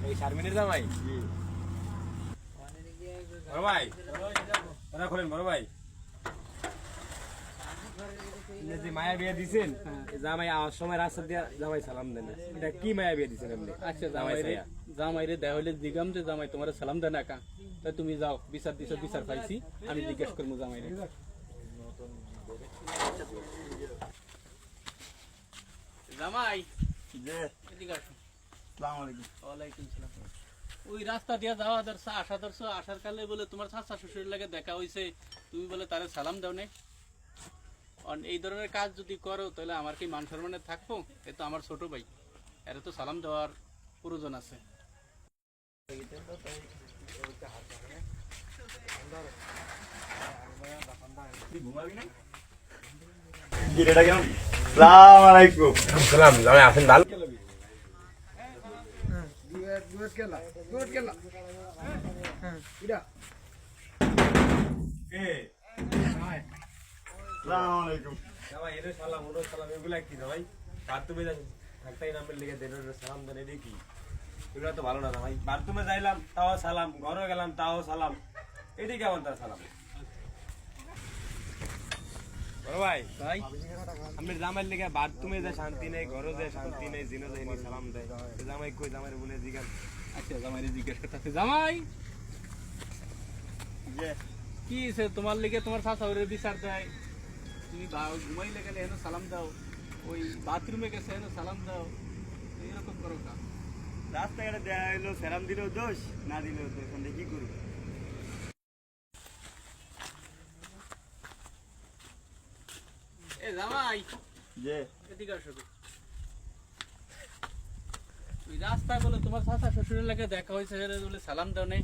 এই শারমিনের জামাই বড় ভাই ওরা খোলেন বড় ভাই যে মায়া বিয়ে দিছেন জামাই আওয়ার সময় রাস্তা দিয়ে জামাই সালাম দেন এটা কি মায়া বিয়ে দিছেন আপনি? আচ্ছা জামাই রে দেয়া হইলে দিগাম যে জামাই তোমার সালাম দেন একা তাই তুমি যাও বিচার দিছো বিচার পাইছি আমি জিজ্ঞেস করবো জামাই রে জামাই যে এদিকে আসো। আসসালামু আলাইকুম। ওয়ালাইকুম সালাম। ওই রাস্তা দিয়ে যাওয়া ধরছো আসার কালে বলে তোমার চাচা শ্বশুরের লাগে দেখা হইছে তুমি বলে তারে সালাম দাও নাই এই ধরনের কাজ যদি করো তাহলে আমার কি মান সম্মানে থাকবো এ তো আমার ছোট ভাই এর তো সালাম দেওয়ার প্রয়োজন আছে গিরেটা কেমন? আসসালামু আলাইকুম। সালাম জামাই আছেন ভালো আসসালামু আলাইকুম। জামাই এর সালাম ওর সালাম এগুলা কি জামাই বাথরুমে থাকতেই নামের লিগে দেন সালাম দেন এটা কি এগুলো তো ভালো না জামাই বাথরুমে যাইলাম তাও সালাম ঘরে গেলাম তাও সালাম এটাই কেমন তার সালাম বড় ভাই ভাই আমি জামাইয়ের লিগে বাথরুমে যায় শান্তি নেই ঘরে যায় শান্তি নেই জিনো যায় নি সালাম দেয় জামাই কই জামাইরে বলে জিগান আচ্ছা জামাইরে জিজ্ঞেস করতেছে জামাই যে কি হইছে তোমার লিগে তোমার চাচা ওরে বিচার দেয় তুমি ঘুমাইলে গেলে এনে সালাম দাও ওই বাথরুমে গেছে এনে সালাম দাও এইরকম করো কা রাস্তাঘাটে দেয়া হইলো সেরাম দিলেও দোষ না দিলেও দোষ আমরা কি করব? এ জামাই যে এদিকে আসো তো। ওই রাস্তা বলে তোমার চাচা শ্বশুরের লাগে দেখা হয়েছে বলে সালাম দাও নেই